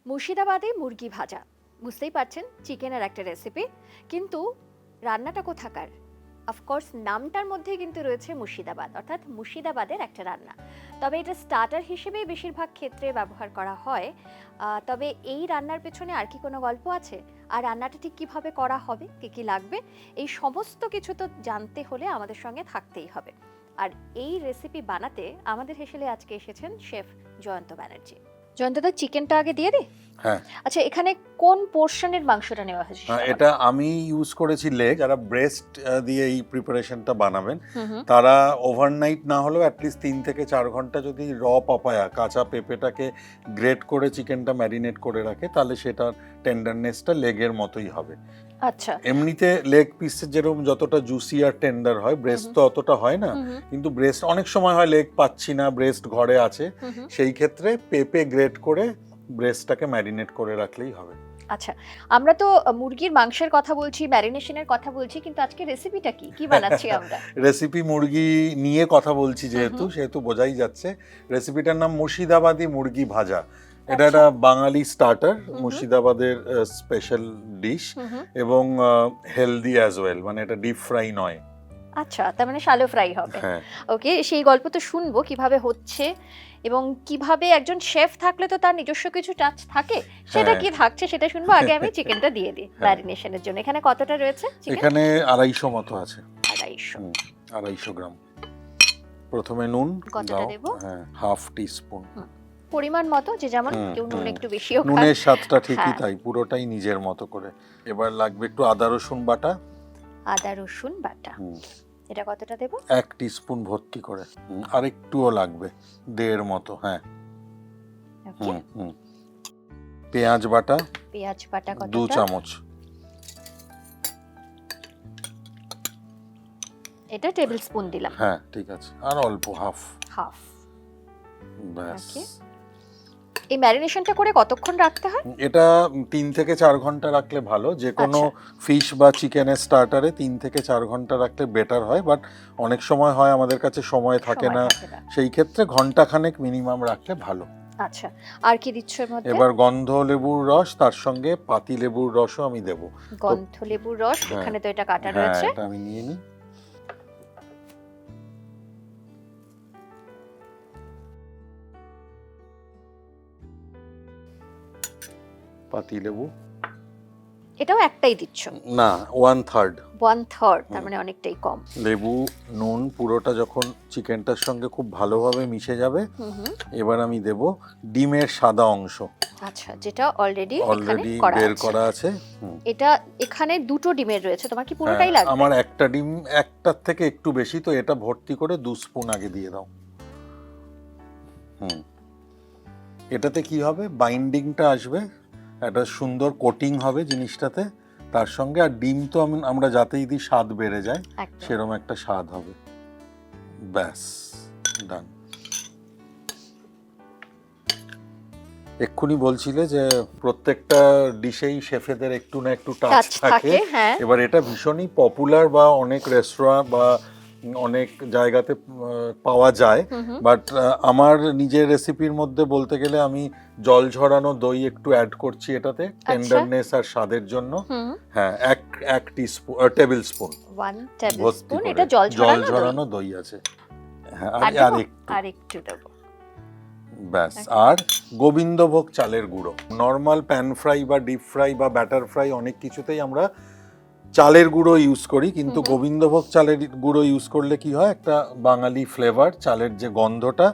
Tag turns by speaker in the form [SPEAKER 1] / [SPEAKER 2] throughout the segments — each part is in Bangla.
[SPEAKER 1] মুর্শিদাবাদে মুরগি ভাজা, বুঝতেই পারছেন চিকেনের একটা রেসিপি, কিন্তু রান্নাটা কোথাকার? অফকোর্স নামটার মধ্যে কিন্তু রয়েছে মুর্শিদাবাদ, অর্থাৎ মুর্শিদাবাদের একটা রান্না। তবে এটা স্টার্টার হিসেবেই বেশিরভাগ ক্ষেত্রে ব্যবহার করা হয়। তবে এই রান্নার পেছনে আর কি কোনো গল্প আছে? আর রান্নাটা ঠিক কীভাবে করা হবে, কী কী লাগবে, এই সমস্ত কিছু তো জানতে হলে আমাদের সঙ্গে থাকতেই হবে। আর এই রেসিপি বানাতে আমাদের হেসেলে আজকে এসেছেন শেফ জয়ন্ত ব্যানার্জি। জয়ন্তদা, চিকেনটা আগে দিয়ে দিই।
[SPEAKER 2] হ্যাঁ,
[SPEAKER 1] আচ্ছা, এখানে কোন পোরশনের মাংসটা নেওয়া হয়েছে?
[SPEAKER 2] এটা আমি ইউজ করেছি লেগ। যারা ব্রেস্ট দিয়ে এই প্রিপারেশনটা বানাবেন তারা ওভারনাইট না হলেও অ্যাটলিস্ট 3 থেকে 4 ঘন্টা যদি র পাপায়া, কাঁচা পেঁপেটাকে গ্রেট করে চিকেনটা ম্যারিনেট করে রাখে, তাহলে সেটার টেন্ডারনেসটা লেগের মতোই হবে।
[SPEAKER 1] আচ্ছা,
[SPEAKER 2] এমনিতে লেগ পিসের যেরকম যতটা জুসি আর টেন্ডার হয়, ব্রেস্ট তো অতটা হয় না। কিন্তু ব্রেস্ট অনেক সময় হয় লেগ পাচ্ছি না, ব্রেস্ট ঘরে আছে, সেই ক্ষেত্রে পেঁপে গ্রেট করে ব্রেস্টটাকে ম্যারিনেট করে রাখলেই হবে।
[SPEAKER 1] আচ্ছা, আমরা তো মুরগির মাংসের কথা বলছি, ম্যারিনেশনের কথা বলছি, কিন্তু আজকে রেসিপিটা কি কি বানাচ্ছি আমরা?
[SPEAKER 2] রেসিপি মুরগি নিয়ে কথা বলছি যেহেতু বোঝাই যাচ্ছে। রেসিপিটার নাম মুর্শিদাবাদি মুরগি ভাজা। এটা একটা বাঙালি স্টার্টার, মুর্শিদাবাদের স্পেশাল ডিশ, এবং হেলদি অ্যাজ ওয়েল, মানে এটা ডিপ ফ্রাই নয়।
[SPEAKER 1] আচ্ছা, তার মানে শ্যালো ফ্রাই হবে। ওকে, সেই গল্প তো শুনবো কিভাবে হচ্ছে, এবং কিভাবে একজন শেফ থাকলে তো তার নিজস্ব কিছু টাচ থাকে, সেটা কি থাকছে সেটা শুনবো। আগে আমি চিকেনটা দিয়ে দিই ম্যারিনেশনের জন্য। এখানে কতটা রয়েছে?
[SPEAKER 2] এখানে 250 মতো আছে।
[SPEAKER 1] 250
[SPEAKER 2] গ্রাম। প্রথমে নুন
[SPEAKER 1] কতটা দেব?
[SPEAKER 2] হ্যাঁ, হাফ টিস্পুন
[SPEAKER 1] পরিমাণ মতো, যে যেমন কেউ নুন একটু বেশিও খায়।
[SPEAKER 2] নুনের স্বাদটা ঠিকই তাই, পুরোটাই নিজের মতো করে। এবার লাগবে একটু আদা রসুন বাটা।
[SPEAKER 1] আদা রসুন বাটা, এটা কতটা দেব?
[SPEAKER 2] 1 টিস্পুন ভর্তি করে। আর একটুও লাগবে, 1.5 মতো। হ্যাঁ, পেঁয়াজ বাটা।
[SPEAKER 1] পেঁয়াজ বাটা কতটা?
[SPEAKER 2] 2 চামচ।
[SPEAKER 1] এটা টেবিল স্পুন দিলাম।
[SPEAKER 2] হ্যাঁ, ঠিক আছে। আর অল্প হাফ। ব্যাস।
[SPEAKER 1] এই ম্যারিনেশনটা করে কতক্ষণ রাখতে হয়?
[SPEAKER 2] এটা 3 থেকে 4 ঘন্টা রাখলে ভালো। যে কোনো ফিশ বা চিকেনের স্টার্টারে 3 থেকে 4 ঘন্টা রাখলে বেটার হয়, বাট অনেক সময় হয় আমাদের কাছে সময় থাকে না, সেই ক্ষেত্রে ঘন্টাখানেক মিনিমাম রাখলে ভালো।
[SPEAKER 1] আচ্ছা, আর কি দিচ্ছ এর মধ্যে?
[SPEAKER 2] এবার গন্ধ লেবুর রস, তার সঙ্গে পাতি লেবুর রসও আমি দেব।
[SPEAKER 1] গন্ধ লেবুর রস, এখানে তো এটা কাটা রয়েছে।
[SPEAKER 2] এটা আমি নিয়ে নিই। পাতি লেবু
[SPEAKER 1] এটাও একটাই দিচ্ছ?
[SPEAKER 2] না, 1/3।
[SPEAKER 1] 1/3, তার মানে অনেকটাই কম।
[SPEAKER 2] লেবু, নুন পুরোটা যখন চিকেনটার সঙ্গে খুব ভালোভাবে মিশে যাবে, এবার আমি দেব ডিমের সাদা অংশ।
[SPEAKER 1] আচ্ছা, যেটা অলরেডি
[SPEAKER 2] বের করা আছে।
[SPEAKER 1] এটা এখানে 2টো ডিমের রয়েছে, তোমার কি পুরোটাই লাগবে?
[SPEAKER 2] আমার একটা ডিম, একটার থেকে একটু বেশি, তো এটা ভর্তি করে 2 স্পুন আগে দিয়ে দাও। এটাতে কি হবে, বাইন্ডিংটা আসবে, একটা সুন্দর কোটিং হবে জিনিসটাতে, তার সঙ্গে আর ডিম তো আমরা যাতেই দিই স্বাদ বেড়ে যায়, সেরকম একটা স্বাদ হবে। ব্যাস, ডান। এক্ষুনি বলছিলে যে প্রত্যেকটা ডিশেই শেফেদের একটু না একটু টাচ থাকে। এবার এটা ভীষণই পপুলার, বা অনেক রেস্টুরেন্ট বা অনেক জায়গাতে পাওয়া যায়, বাট আমার নিজের রেসিপির মধ্যে বলতে গেলে আমি জল ঝরানো দই একটু অ্যাড করছি এটাতে, টেন্ডারনেস আর স্বাদের জন্য। হ্যাঁ, 1 টেবিল স্পুন
[SPEAKER 1] এটা জল
[SPEAKER 2] ঝরানো দই আছে। হ্যাঁ, আর একটু দেব। ব্যাস। আর গোবিন্দভোগ চালের গুঁড়ো। নর্মাল প্যান ফ্রাই বা ডিপ ফ্রাই বা ব্যাটার ফ্রাই অনেক কিছুতেই আমরা চালের গুঁড়ো ইউজ করি, কিন্তু গোবিন্দভোগ চালের গুঁড়ো ইউজ করলে কি হয়, একটা বাঙালি ফ্লেভার, চালের যে গন্ধটা,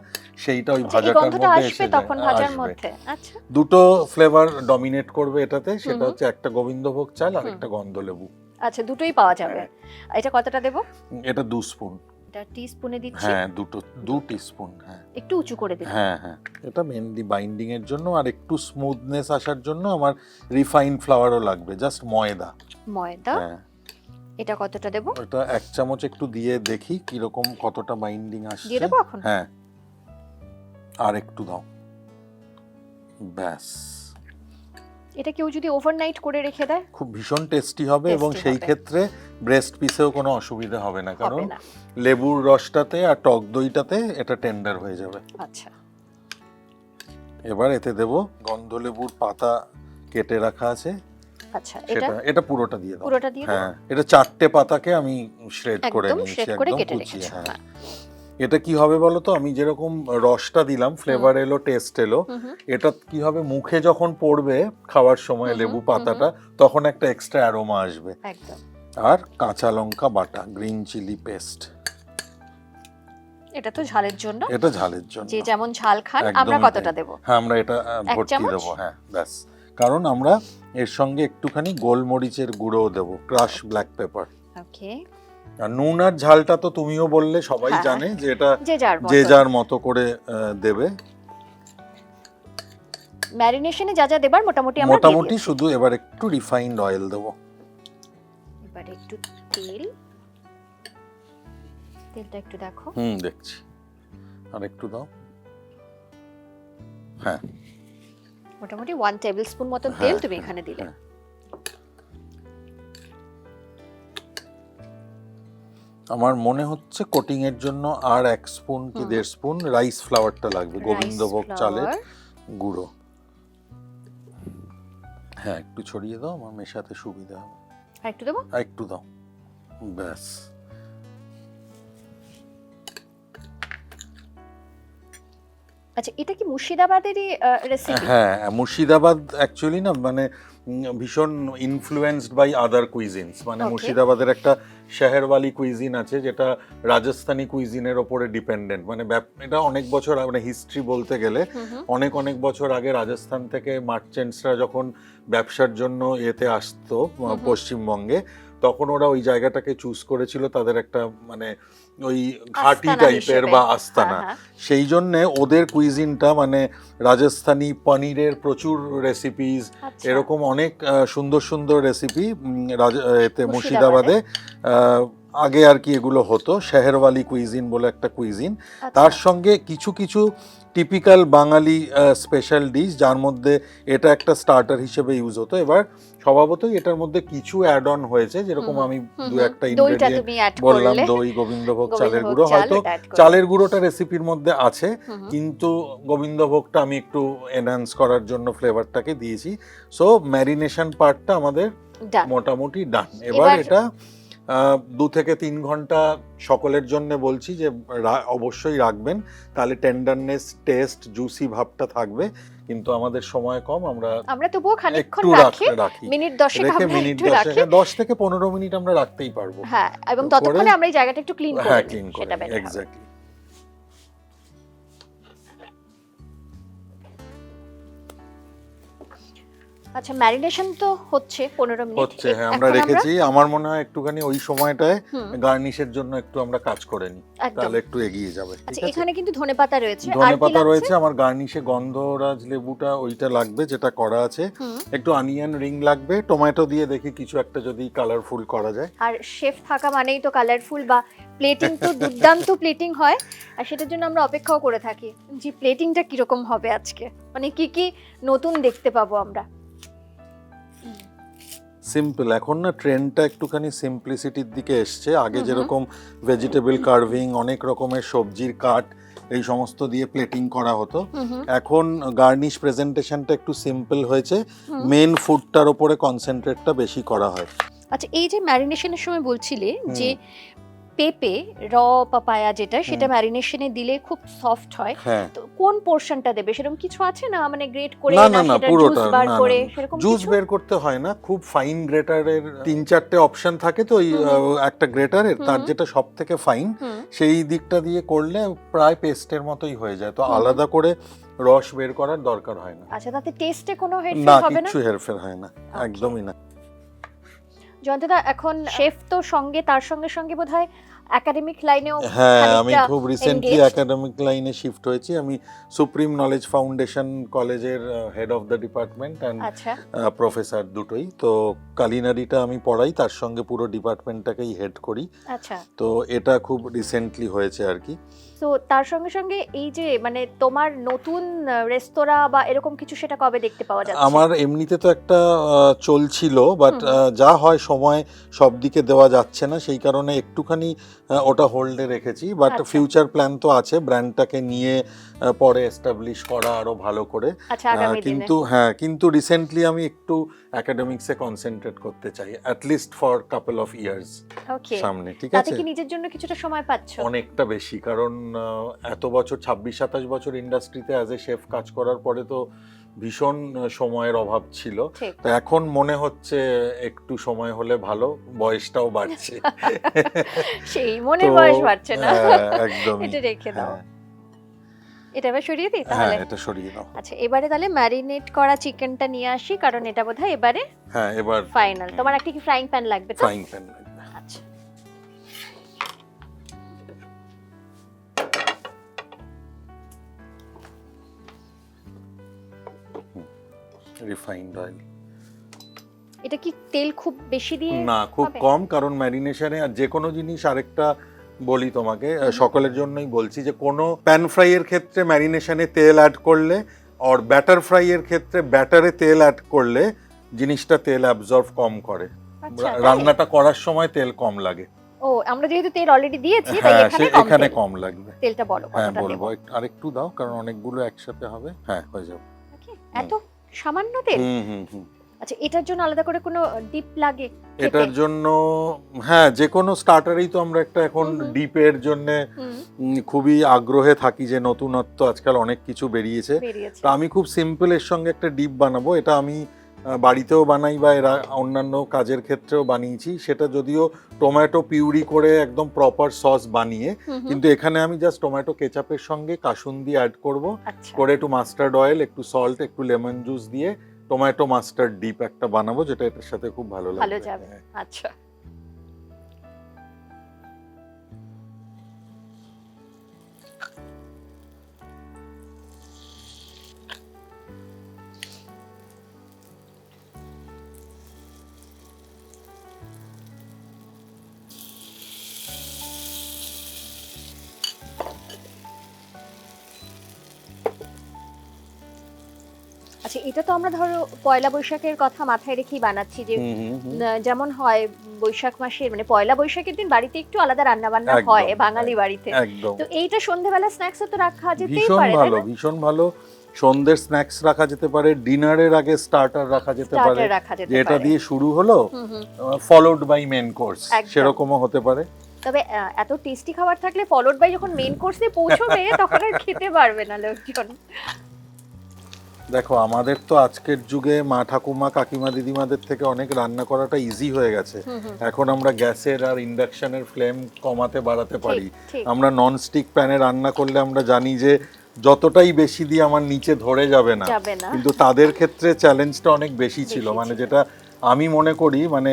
[SPEAKER 2] সেইটা ওই ভাজাটার মধ্যে এসে যায়। দুটো ফ্লেভার ডমিনেট করবে এটাতে, সেটা হচ্ছে একটা গোবিন্দভোগ চাল আর একটা গন্ধলেবু।
[SPEAKER 1] আচ্ছা, দুটোই পাওয়া যাবে। এটা কতটা দেব?
[SPEAKER 2] এটা 2 স্পুন।
[SPEAKER 1] এটা টিস্পুনে দিচ্ছি।
[SPEAKER 2] হ্যাঁ, 2 টিস্পুন। হ্যাঁ,
[SPEAKER 1] একটু উঁচু করে দিন।
[SPEAKER 2] হ্যাঁ, এটা মেইনলি বাইন্ডিং এর জন্য, আর একটু স্মুথনেস আসার জন্য আমার রিফাইন্ড ফ্লাওয়ারও লাগবে, জাস্ট ময়দা। হ্যাঁ,
[SPEAKER 1] এটা কতটা দেব?
[SPEAKER 2] এটা 1 চামচ একটু দিয়ে দেখি কি রকম, কতটা বাইন্ডিং আসছে।
[SPEAKER 1] দিয়ে দেব এখন?
[SPEAKER 2] হ্যাঁ, আর একটু দাও। ব্যাস।
[SPEAKER 1] এটা কেউ যদি ওভারনাইট করে রেখে দেয়,
[SPEAKER 2] খুব ভীষণ টেস্টি হবে, এবং সেই ক্ষেত্রে ব্রেস্ট পিসেও কোনো অসুবিধা হবে না, কারণ লেবুর রসটাতে আর টক দইটাতে এটা টেন্ডার হয়ে যাবে।
[SPEAKER 1] আচ্ছা,
[SPEAKER 2] এবার এতে দেব গন্ধলেবুর পাতা কেটে রাখা আছে।
[SPEAKER 1] আচ্ছা, এটা
[SPEAKER 2] এটা পুরোটা দিয়ে দাও।
[SPEAKER 1] পুরোটা দিয়ে দাও।
[SPEAKER 2] হ্যাঁ, এটা 4টে পাতাকে আমি শ্রেড করে
[SPEAKER 1] একদম
[SPEAKER 2] নিয়েছি,
[SPEAKER 1] শ্রেড করে
[SPEAKER 2] একদম
[SPEAKER 1] কেটে
[SPEAKER 2] কুচিয়ে।
[SPEAKER 1] রেখেছো।
[SPEAKER 2] হ্যাঁ, এটা কি হবে বলো তো, আমি যেরকম রসটা দিলাম, ফ্লেভার এলো, টেস্ট এলো, এটা কি হবে মুখে যখন পড়বে খাওয়ার সময় লেবু পাতাটা, তখন একটা এক্সট্রা অ্যারোমা আসবে।
[SPEAKER 1] একদম।
[SPEAKER 2] আর কাঁচা লঙ্কা বাটা, গ্রিন চিলি পেস্ট।
[SPEAKER 1] এটা তো ঝালের জন্য,
[SPEAKER 2] এটা ঝালের জন্য,
[SPEAKER 1] যে যেমন ঝাল খান। আমরা কতটা দেব?
[SPEAKER 2] হ্যাঁ, আমরা এটা ভর্তি দেব। হ্যাঁ, ব্যাস। কারণ আমরা এর সঙ্গে একটুখানি গোলমরিচের গুঁড়োও দেব, ক্রাশ ব্ল্যাক পেপার।
[SPEAKER 1] ওকে।
[SPEAKER 2] আর নুন আর ঝালটা তো তুমিও বললে, সবাই জানে যে এটা যে যার মতো করে দেবে।
[SPEAKER 1] ম্যারিনেশনে যা যা দেবার মোটামুটি আমরা দিয়ে
[SPEAKER 2] মোটামুটি শুধু এবার একটু রিফাইন্ড অয়েল দেব।
[SPEAKER 1] এবার একটু তেলটা একটু দেখো।
[SPEAKER 2] দেখছি, আর একটু দাও। হ্যাঁ,
[SPEAKER 1] মোটামুটি 1 টেবিলস্পুন মতো তেল তুমি এখানে দিলে।
[SPEAKER 2] আমার মনে হচ্ছে কোটিং এর জন্য আর 1 স্পুন কি 1.5 স্পুন রাইস ফ্লাওয়ারটা লাগবে, গোবিন্দভোগ চালের গুঁড়ো। হ্যাঁ, একটু ছড়িয়ে দাও, আমার মেশাতে সুবিধা হবে।
[SPEAKER 1] আর একটু দেবো?
[SPEAKER 2] আর একটু দাও, ব্যাস।
[SPEAKER 1] আচ্ছা, এটা কি মুর্শিদাবাদেরই রেসিপি?
[SPEAKER 2] হ্যাঁ, মুর্শিদাবাদ অ্যাকচুয়ালি না মানে ভীষণ ইনফ্লুয়েন্সড বাই আদার কুইজিনস। মানে মুর্শিদাবাদের একটা শেহেরওয়ালি কুইজিন আছে, যেটা রাজস্থানি কুইজিনের ওপরে ডিপেন্ডেন্ট। মানে এটা অনেক বছর, মানে হিস্ট্রি বলতে গেলে অনেক অনেক বছর আগে রাজস্থান থেকে মার্চেন্টসরা যখন ব্যবসার জন্য এতে আসতো পশ্চিমবঙ্গে, তখন ওরা ওই জায়গাটাকে চুজ করেছিল তাদের একটা মানে ওই ঘাটি টাইপের বা আস্তানা। সেই জন্যে ওদের কুইজিনটা মানে রাজস্থানি পনিরের প্রচুর রেসিপিস, এরকম অনেক সুন্দর সুন্দর রেসিপি এতে মুর্শিদাবাদে আগে আর কি এগুলো হতো। শেহেরওয়ালি কুইজিন বলে একটা কুইজিন, তার সঙ্গে কিছু কিছু টিপিক্যাল বাঙালি স্পেশাল ডিশ, যার মধ্যে এটা একটা স্টার্টার হিসেবে ইউজ হতো। এবার স্বভাবতই এটার মধ্যে কিছু অ্যাড অন হয়েছে, যেরকম আমি 2-1টা ইনগ্রেডিয়েন্ট বললাম, দই, গোবিন্দভোগ চালের গুঁড়ো। হয়তো চালের গুঁড়োটা রেসিপির মধ্যে আছে, কিন্তু গোবিন্দভোগটা আমি একটু এনহ্যান্স করার জন্য ফ্লেভারটাকে দিয়েছি। সো ম্যারিনেশন পার্টটা আমাদের মোটামুটি ডান। এবার এটা 2 থেকে 3 ঘন্টা সকলের জন্য বলছি যে অবশ্যই রাখবেন, তাহলে টেন্ডারনেস, টেস্ট, জুসি ভাবটা থাকবে। কিন্তু আমাদের সময় কম, আমরা
[SPEAKER 1] তবুও খানিকক্ষণ রাখি, মিনিট 10
[SPEAKER 2] রেখে মিনিট 10 থেকে 15 মিনিট আমরা রাখতেই পারবো।
[SPEAKER 1] হ্যাঁ, এবং ততক্ষণে আমরা এই জায়গাটা একটু ক্লিন করে নিই, সেটা বেটার।
[SPEAKER 2] এক্স্যাক্টলি।
[SPEAKER 1] আচ্ছা, ম্যারিনেশন তো হচ্ছে 15 মিনিট
[SPEAKER 2] হচ্ছে। হ্যাঁ, আমরা রেখেছি। আমার মনে হয় একটুখানি ওই সময়টায় গার্নিশের জন্য একটু আমরা কাজ করে নিই, তাহলে একটু এগিয়ে যাবে।
[SPEAKER 1] আচ্ছা, এখানে কিন্তু ধনেপাতা রয়েছে,
[SPEAKER 2] ধনেপাতা রয়েছে। আমার গার্নিশে গন্ধরাজ লেবুটা ওইটা লাগবে, যেটা করা আছে। একটু অনিয়ন রিং লাগবে, টমেটো দিয়ে দেখি কিছু একটা যদি কালারফুল করা যায়।
[SPEAKER 1] আর শেফ থাকা মানেই তো কালারফুল বা প্লেটিং তো দুর্দান্ত প্লেটিং হয়, আর সেটার জন্য আমরা অপেক্ষাও করে থাকি যে প্লেটিংটা কিরকম হবে আজকে, মানে কি কি নতুন দেখতে পাবো আমরা।
[SPEAKER 2] সিম্পল, এখন না ট্রেন্ডটা একটুখানি সিম্পলিসিটির দিকে এসছে। আগে যেরকম ভেজিটেবল কার্ভিং, অনেক রকমের সবজির কাট, এই সমস্ত দিয়ে প্লেটিং করা হতো, এখন গার্নিশ প্রেজেন্টেশনটা একটু সিম্পল হয়েছে। মেন ফুডটার উপরে কনসেন্ট্রেটটা বেশি করা হয়।
[SPEAKER 1] আচ্ছা, এই যে ম্যারিনেশনের সময় বলছিলে যে পেঁপে র পাপায়া যেটা, সেটা ম্যারিনেশনে দিলে খুব সফট হয়, তো কোন পোরশনটা দেবে সেরকম কিছু আছে না? মানে গ্রেট করে না সেটা জুস বার করে সেরকম
[SPEAKER 2] জুস বের করতে হয় না, খুব ফাইন গ্রেটারের 3-4টে অপশন থাকে, তো ওই একটা গ্রেটারের তার যেটা সবথেকে ফাইন, সেই দিকটা দিয়ে করলে প্রায় পেস্টের মতোই হয়ে যায়। তো আলাদা করে রস বের করার দরকার হয় না।
[SPEAKER 1] আচ্ছা, তাতে টেস্টে কোনো হেরফের হবে না?
[SPEAKER 2] কিছু হেরফের হয় না, একদমই না।
[SPEAKER 1] জয়ন্তদা, এখন শেফ তো সঙ্গে, তার সঙ্গে সঙ্গে বোধহয় একাডেমিক লাইনেও।
[SPEAKER 2] হ্যাঁ, আমি খুব রিসেন্টলি একাডেমিক লাইনে শিফট হয়েছি। আমি সুপ্রিম নলেজ ফাউন্ডেশন কলেজের head of the department and professor দুটোই। তো কালিনারিটা আমি পড়াই, তার সঙ্গে পুরো ডিপার্টমেন্টটাকেই হেড করি।
[SPEAKER 1] আচ্ছা,
[SPEAKER 2] তো এটা খুব রিসেন্টলি হয়েছে আর কি।
[SPEAKER 1] তো তার সঙ্গে সঙ্গে এই যে মানে তোমার নতুন রেস্তোরাঁ বা এরকম কিছু, সেটা কবে দেখতে পাওয়া যাচ্ছে?
[SPEAKER 2] আমার এমনিতে তো একটা চলছিল, বাট যা হয় সময় সব দিকে দেওয়া যাচ্ছে না, সেই কারণে একটুখানি ওটা হোল্ডে রেখেছি, বাট
[SPEAKER 1] আচ্ছা।
[SPEAKER 2] ফিউচার প্ল্যান তো আছে ব্র্যান্ডটাকে নিয়ে পরে এস্টাবলিশ করা আরো ভালো করে।
[SPEAKER 1] আচ্ছা, আগামী দিনে।
[SPEAKER 2] কিন্তু রিসেন্টলি আমি একটু একাডেমিক্সে কনসেন্ট্রেট করতে চাই, at least for couple of years
[SPEAKER 1] okay,
[SPEAKER 2] সামনে। ঠিক
[SPEAKER 1] তাতে
[SPEAKER 2] আছে,
[SPEAKER 1] কি নিজের জন্য কিছুটা সময় পাচ্ছো?
[SPEAKER 2] অনেকটা বেশি, কারণ এত বছর 26-27 বছর ইন্ডাস্ট্রিতে অ্যাজ এ শেফ কাজ করার পরে তো ভীষণ সময়ের অভাব ছিল।
[SPEAKER 1] ঠিক।
[SPEAKER 2] তো এখন মনে হচ্ছে একটু সময় হলে ভালো, বয়সটাও বাড়ছে।
[SPEAKER 1] সেই মনের
[SPEAKER 2] তো,
[SPEAKER 1] বয়স বাড়ছে না।
[SPEAKER 2] একদমই।
[SPEAKER 1] এটা রেখে দাও।
[SPEAKER 2] হ্যাঁ,
[SPEAKER 1] এটা এবার সরিয়ে দিই
[SPEAKER 2] হ্যাঁ,
[SPEAKER 1] তাহলে।
[SPEAKER 2] এটা সরিয়ে দাও।
[SPEAKER 1] আচ্ছা, এবারে তাহলে ম্যারিনেট করা চিকেনটা নিয়ে আসি, কারণ এটা বোধহয় এবারে
[SPEAKER 2] হ্যাঁ, এবার
[SPEAKER 1] ফাইনাল। তোমার একটা কি ফ্রাইং প্যান লাগবে তো?
[SPEAKER 2] ফ্রাইং প্যান লাগবে।
[SPEAKER 1] আচ্ছা,
[SPEAKER 2] রিফাইন্ড অয়েল।
[SPEAKER 1] এটা কি তেল খুব বেশি দিয়ে?
[SPEAKER 2] না, খুব
[SPEAKER 1] হবে?
[SPEAKER 2] কম, কারণ ম্যারিনেশনে আর যে কোনো জিনিস, আরেকটা বলি তোমাকে, সকলের জন্যই বলছি, যে কোনো প্যান ফ্রাই এর ক্ষেত্রে ম্যারিনেশনে তেল অ্যাড করলে আর ব্যাটার ফ্রাই এর ক্ষেত্রে ব্যাটারে তেল অ্যাড করলে জিনিসটা তেল অ্যাবজর্ব কম করে।
[SPEAKER 1] আচ্ছা, তাই?
[SPEAKER 2] রান্নাটা করার সময় তেল কম লাগে।
[SPEAKER 1] ও, আমরা যেহেতু তেল অলরেডি দিয়েছি তাই
[SPEAKER 2] হ্যাঁ,
[SPEAKER 1] এখানে
[SPEAKER 2] কম লাগবে।
[SPEAKER 1] তেলটা বলো
[SPEAKER 2] হ্যাঁ,
[SPEAKER 1] কতটা দেব?
[SPEAKER 2] বলবো, আরেকটু দাও, কারণ অনেকগুলো একসাথে হবে। হ্যাঁ, হয়ে যাবে।
[SPEAKER 1] ওকে, এত সামান্য তেল?
[SPEAKER 2] হুম।
[SPEAKER 1] আচ্ছা, এটার জন্য আলাদা করে কোনো ডিপ লাগে খেতে?
[SPEAKER 2] এটার জন্য হ্যাঁ, যে কোনো স্টার্টারেই তো আমরা একটা এখন ডিপের জন্য খুবই আগ্রহে থাকি, যে নতুনত্ব আজকাল অনেক কিছু বেরিয়েছে। তো আমি খুব সিম্পল এর সঙ্গে একটা ডিপ বানাবো। এটা আমি বাড়িতেও বানাই বা এরা অন্যান্য কাজের ক্ষেত্রেও বানিয়েছি। সেটা যদিও টমেটো পিউরি করে একদম প্রপার সস বানিয়ে, কিন্তু এখানে আমি জাস্ট টমেটো কেচাপের সঙ্গে কাসুন্দি অ্যাড করব, করে একটু মাস্টার্ড অয়েল, একটু সল্ট, একটু লেমন জুস দিয়ে টমেটো মাস্টার্ড ডিপ একটা বানাবো, যেটা এটার সাথে খুব ভালো
[SPEAKER 1] যাবে। আচ্ছা, আচ্ছা, এটা তো আমরা ধরো পয়লা বৈশাখের কথা মাথায় রেখেই বানাচ্ছি, যে যেমন হয় বৈশাখ মাসের মানে পয়লা বৈশাখের দিন বাড়িতে একটু আলাদা রান্না বান্না হয় বাঙালি বাড়িতে। তো এইটা সন্ধ্যাবেলা স্ন্যাক্সও তো রাখা যেতেই পারে।
[SPEAKER 2] ভীষণ ভালো সন্ধ্যের স্ন্যাক্স রাখা যেতে পারে, ডিনারের আগে স্টার্টার রাখা যেতে পারে, যেটা দিয়ে শুরু হলো ফলোড বাই মেন কোর্স, সেরকমও হতে পারে।
[SPEAKER 1] তবে এত টেস্টি খাবার থাকলে ফলোড বাই যখন মেন কোর্সে পৌঁছবে তখন আর খেতে পারবে না লোকজন।
[SPEAKER 2] দেখো, আমাদের তো আজকের যুগে মা ঠাকুমা কাকিমা দিদিমাদের থেকে অনেক রান্না করাটা ইজি হয়ে গেছে। এখন আমরা গ্যাসের আর ইন্ডাকশনের ফ্লেম কমাতে বাড়াতে পারি। আমরা ননস্টিক প্যানে রান্না করলে আমরা জানি যে যতটাই বেশি দিয়ে আমার নিচে ধরে যাবে না, কিন্তু তাদের ক্ষেত্রে চ্যালেঞ্জটা অনেক বেশি ছিল। মানে যেটা আমি মনে করি, মানে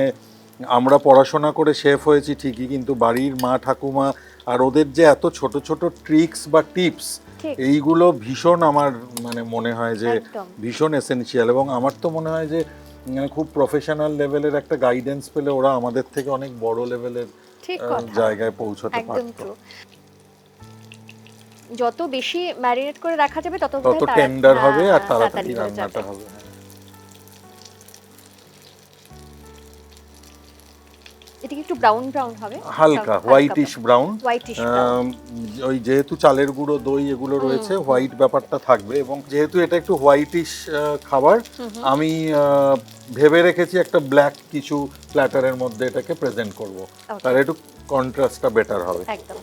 [SPEAKER 2] আমরা পড়াশোনা করে শেফ হয়েছি ঠিকই, কিন্তু বাড়ির মা ঠাকুমা আর ওদের যে এত ছোট ছোট ট্রিক্স বা টিপস, এইগুলো ভীষণ আমার মানে মনে হয় যে ভীষণ এসেনশিয়াল। এবং আমার তো মনে হয় যে খুব প্রফেশনাল লেভেলের একটা গাইডেন্স পেলে ওরা আমাদের থেকে অনেক বড় লেভেলের জায়গায় পৌঁছতে পারতো।
[SPEAKER 1] যত বেশি ম্যারিনেট করে রাখা যাবে তত
[SPEAKER 2] টেন্ডার হবে আর তাড়াতাড়ি রান্নাটা হবে।
[SPEAKER 1] এটা কি একটু ব্রাউন ব্রাউন হবে?
[SPEAKER 2] হালকা হোয়াইটিশ ব্রাউন। ওই যেহেতু চালের গুঁড়ো, দই এগুলো রয়েছে, হোয়াইট ব্যাপারটা থাকবে। এবং যেহেতু এটা একটু হোয়াইটিশ খাবার, আমি ভেবে রেখেছি একটা ব্ল্যাক কিছু প্ল্যাটারের মধ্যে এটাকে প্রেজেন্ট করব, তার একটু কন্ট্রাস্টটা বেটার হবে।
[SPEAKER 1] একদম।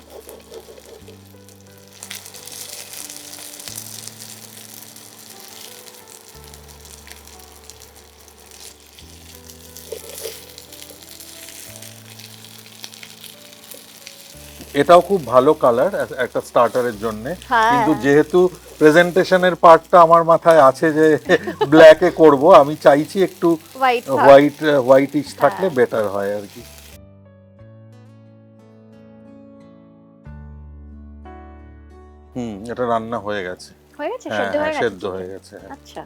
[SPEAKER 2] এটাও খুব ভালো কালার একটা স্টার্টারের জন্য, কিন্তু যেহেতু প্রেজেন্টেশনের পার্টটা আমার মাথায় আছে যে ব্ল্যাকে করব, আমি চাইছি একটু হোয়াইটিশ থাকলে বেটার হয় আর কি। এটা রান্না হয়ে গেছে। সেদ্ধ হয়ে গেছে।
[SPEAKER 1] আচ্ছা,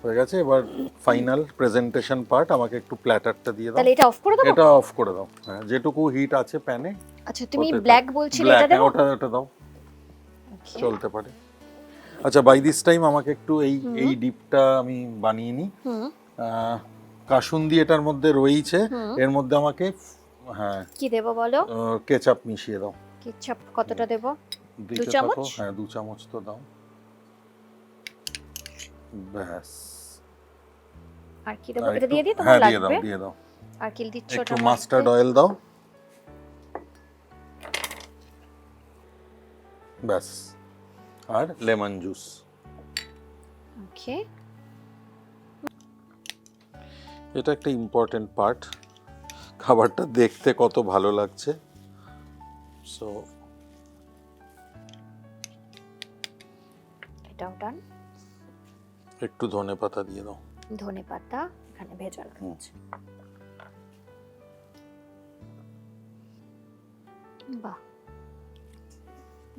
[SPEAKER 2] হয়ে গেছে। এবার ফাইনাল প্রেজেন্টেশন পার্ট, আমাকে একটু প্ল্যাটারটা দিয়ে দাও।
[SPEAKER 1] তাহলে এটা অফ করে দাও?
[SPEAKER 2] এটা অফ করে দাও। হ্যাঁ, যেটুকু হিট আছে প্যানে।
[SPEAKER 1] আচ্ছা, তুমি ব্ল্যাক বলছিলে, এটা দাও।
[SPEAKER 2] ওটা দাও, চলতে পারে। আচ্ছা, বাই দিস টাইম আমাকে একটু এই ডিপটা আমি বানিয়ে নিই। কাসুন্দি এটার মধ্যে রয়েছে, এর মধ্যে আমাকে হ্যাঁ
[SPEAKER 1] কি দেব বলো?
[SPEAKER 2] কেচাপ মিশিয়ে দাও।
[SPEAKER 1] কেচাপ কতটা দেব?
[SPEAKER 2] দিতে
[SPEAKER 1] 2 চামচ?
[SPEAKER 2] থাকো, হ্যাঁ 2 চামচ তো দাও। ব্যাস।
[SPEAKER 1] আর কি দেব? এটা দিয়ে দিই, তোমার
[SPEAKER 2] হ্যাঁ
[SPEAKER 1] লাগবে?
[SPEAKER 2] দিয়ে দাও।
[SPEAKER 1] আর কি দিচ্ছ ওটার
[SPEAKER 2] একটু
[SPEAKER 1] মধ্যে?
[SPEAKER 2] মাস্টার্ড অয়েল দাও। ব্যাস। আর লেমন জুস।
[SPEAKER 1] ওকে।
[SPEAKER 2] এটা একটা ইম্পর্টেন্ট পার্ট, খাবারটা দেখতে কত ভালো লাগছে। সো
[SPEAKER 1] এটাও ডান।
[SPEAKER 2] একটু ধনেপাতা দিয়ে দাও।
[SPEAKER 1] ধনেপাতা এখানে ভেজানো আছে। বাহ,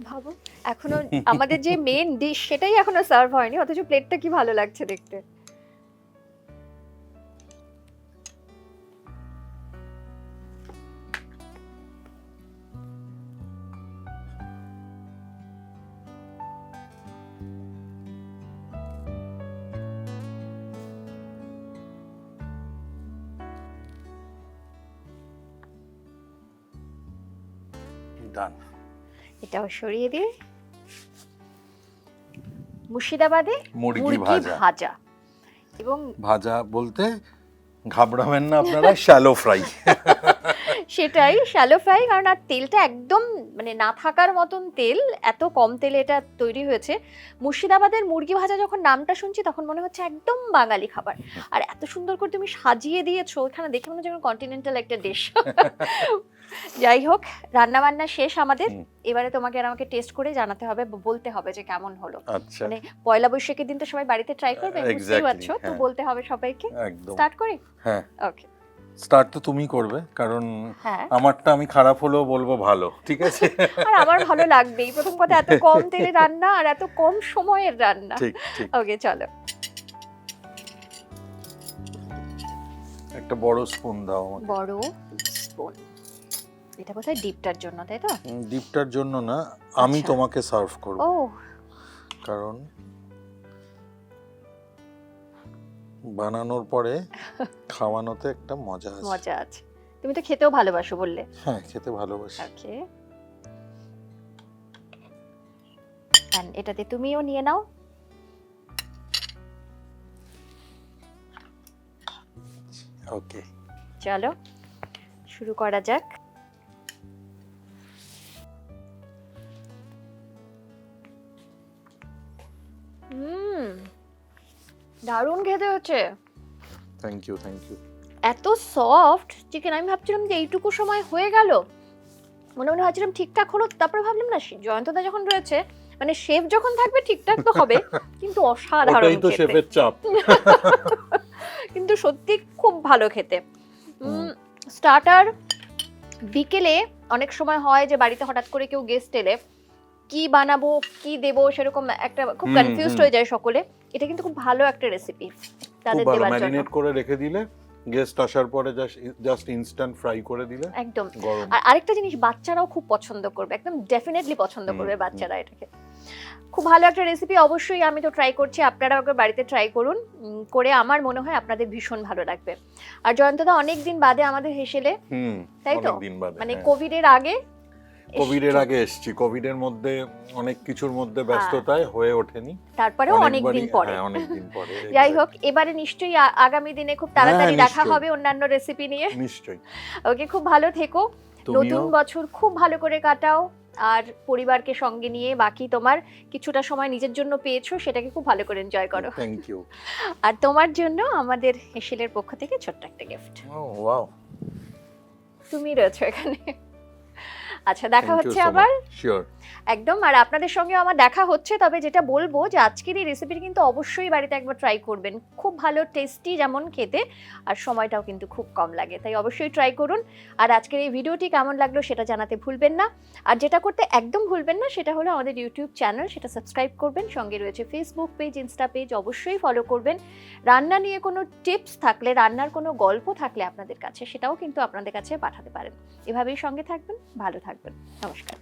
[SPEAKER 1] ভাবো এখনো আমাদের যে মেন ডিশ সেটাই এখনো সার্ভ হয়নি, অথচ প্লেটটা কি ভালো লাগছে দেখতে।
[SPEAKER 2] ডান।
[SPEAKER 1] এটাও সরিয়ে দিই। মুর্শিদাবাদে
[SPEAKER 2] মুরগি
[SPEAKER 1] ভাজা। এবং
[SPEAKER 2] ভাজা বলতে ঘাবড়াবেন না আপনারা, শ্যালো ফ্রাই।
[SPEAKER 1] সেটাই শ্যালো ফ্রাই, কারণ আর তেলটা একদম মানে না থাকার মতন তেল, এত কম তেলে এটা তৈরি হয়েছে। মুর্শিদাবাদের মুরগি ভাজা যখন নামটা শুনছি তখন মনে হচ্ছে একদম বাঙালি খাবার। আর এত সুন্দর করে তুমি সাজিয়ে দিয়েছো, এখানে দেখে মনে হচ্ছে কন্টিনেন্টাল একটা ডিশ। যাই হোক, রান্না বান্না শেষ আমাদের। এবারে তোমাকে আর আমাকে টেস্ট করে জানাতে হবে, বলতে হবে যে কেমন হলো।
[SPEAKER 2] আচ্ছা,
[SPEAKER 1] মানে পয়লা বৈশাখের দিন তো সবাই বাড়িতে ট্রাই করবে, বুঝতেই পারছো, তো বলতে হবে সবাইকে।
[SPEAKER 2] একদম।
[SPEAKER 1] স্টার্ট করি?
[SPEAKER 2] হ্যাঁ
[SPEAKER 1] ওকে,
[SPEAKER 2] স্টার্ট তো তুমি করবে, কারণ আমারটা আমি খারাপ হলেও বলবো ভালো, ঠিক আছে?
[SPEAKER 1] আর আমার ভালো লাগবেই। প্রথম কথা, এত কম তেলে রান্না আর এত কম সময়ের রান্না।
[SPEAKER 2] ঠিক ঠিক।
[SPEAKER 1] ওকে চলো।
[SPEAKER 2] একটা বড় স্পুন দাও আমাকে।
[SPEAKER 1] বড় স্পুন। এটা কোথায়? ডিপটার জন্য, তাই তো?
[SPEAKER 2] ডিপটার জন্য না, আমি তোমাকে সার্ভ করব।
[SPEAKER 1] ও,
[SPEAKER 2] কারণ বানানোর পরে খাওয়ানোতে একটা মজা আছে।
[SPEAKER 1] মজা আছে। তুমি তো খেতেও ভালোবাসো বললে।
[SPEAKER 2] হ্যাঁ, খেতে ভালোবাসি।
[SPEAKER 1] ওকে, এন্ড এটাতে তুমিও নিয়ে নাও।
[SPEAKER 2] ওকে,
[SPEAKER 1] চলো শুরু করা যাক। দারুণ খেতে হচ্ছে।
[SPEAKER 2] Thank you thank you.
[SPEAKER 1] এত সফট চিকেন, আমি ভাবছিলাম যে এইটুকু সময় হয়ে গেল, মনে মনে ভাবছিলাম ঠিকঠাক হলো, তারপরে ভাবলাম না, জয়ন্তদা যখন রয়েছে, মানে শেফ যখন থাকবে ঠিকঠাক তো হবে। কিন্তু অসাধারণ
[SPEAKER 2] ওটাই তো শেফের চাপ।
[SPEAKER 1] কিন্তু সত্যি খুব ভালো খেতে। স্টার্টার বিকেলে অনেক সময় হয় যে বাড়িতে হঠাৎ করে কেউ গেস্ট এলে কি বানাবো কি দেবো সেরকম একটা খুব কনফিউজড হয়ে যায় সকলে। এটা কিন্তু খুব ভালো একটা রেসিপি তাদের দেওয়ার জন্য।
[SPEAKER 2] ম্যারিনেট করে রেখে দিলে, গেস্ট আসার পরে জাস্ট ইনস্ট্যান্ট ফ্রাই করে দিলে
[SPEAKER 1] একদম।
[SPEAKER 2] গরম।
[SPEAKER 1] আর আরেকটা জিনিস, বাচ্চারাও খুব পছন্দ করবে, একদম ডেফিনেটলি পছন্দ করবে বাচ্চারা এটাকে। খুব ভালো একটা রেসিপি, অবশ্যই আমি তো ট্রাই করছি, আপনারাও একবার বাড়িতে ট্রাই করুন, করে আমার মনে হয় আপনাদের ভীষণ ভালো লাগবে। আর জয়ন্তদা অনেকদিন বাদে আমাদের হেসেলে, তাই তো? মানে কোভিডের আগে
[SPEAKER 2] এসেছি, কোভিডের মধ্যে অনেক কিছুর মধ্যে ব্যস্ততায় হয়ে ওঠেনি,
[SPEAKER 1] তারপরেও অনেকদিন পরে। যাই হোক, এবারে নিশ্চয়ই আগামী দিনে খুব তাড়াতাড়ি দেখা হবে অন্যান্য রেসিপি নিয়ে।
[SPEAKER 2] নিশ্চয়ই।
[SPEAKER 1] ওকে, খুব ভালো থেকো, নতুন বছর খুব ভালো করে কাটাও, আর পরিবারকে সঙ্গে নিয়ে বাকি তোমার কিছুটা সময় নিজের জন্য পেয়েছো সেটাকে খুব ভালো করে এনজয় করো।
[SPEAKER 2] Thank you.
[SPEAKER 1] আর তোমার জন্য আমাদের হেসেলের পক্ষ থেকে ছোট্ট একটা গিফট।
[SPEAKER 2] ও ওয়াও,
[SPEAKER 1] তুমি রয়েছো এখানে। আচ্ছা, দেখা হচ্ছে আবার।
[SPEAKER 2] শিওর,
[SPEAKER 1] একদম। আর আপনাদের সঙ্গে আমার দেখা হচ্ছে, তবে যেটা বলবো যে আজকের এই রেসিপিটি কিন্তু অবশ্যই বাড়িতে একবার ট্রাই করবেন। খুব ভালো টেস্টি যেমন খেতে, আর সময়টাও কিন্তু খুব কম লাগে, তাই অবশ্যই ট্রাই করুন। আর আজকের এই ভিডিওটি কেমন লাগলো সেটা জানাতে ভুলবেন না। আর যেটা করতে একদম ভুলবেন না সেটা হলো আমাদের ইউটিউব চ্যানেল, সেটা সাবস্ক্রাইব করবেন। সঙ্গে রয়েছে ফেসবুক পেজ, ইনস্টা পেজ, অবশ্যই ফলো করবেন। রান্না নিয়ে কোনো টিপস থাকলে, রান্নার কোনো গল্প থাকলে আপনাদের কাছে, সেটাও কিন্তু আপনাদের কাছে পাঠাতে পারেন। এভাবেই সঙ্গে থাকবেন, ভালো থাকবেন। নমস্কার।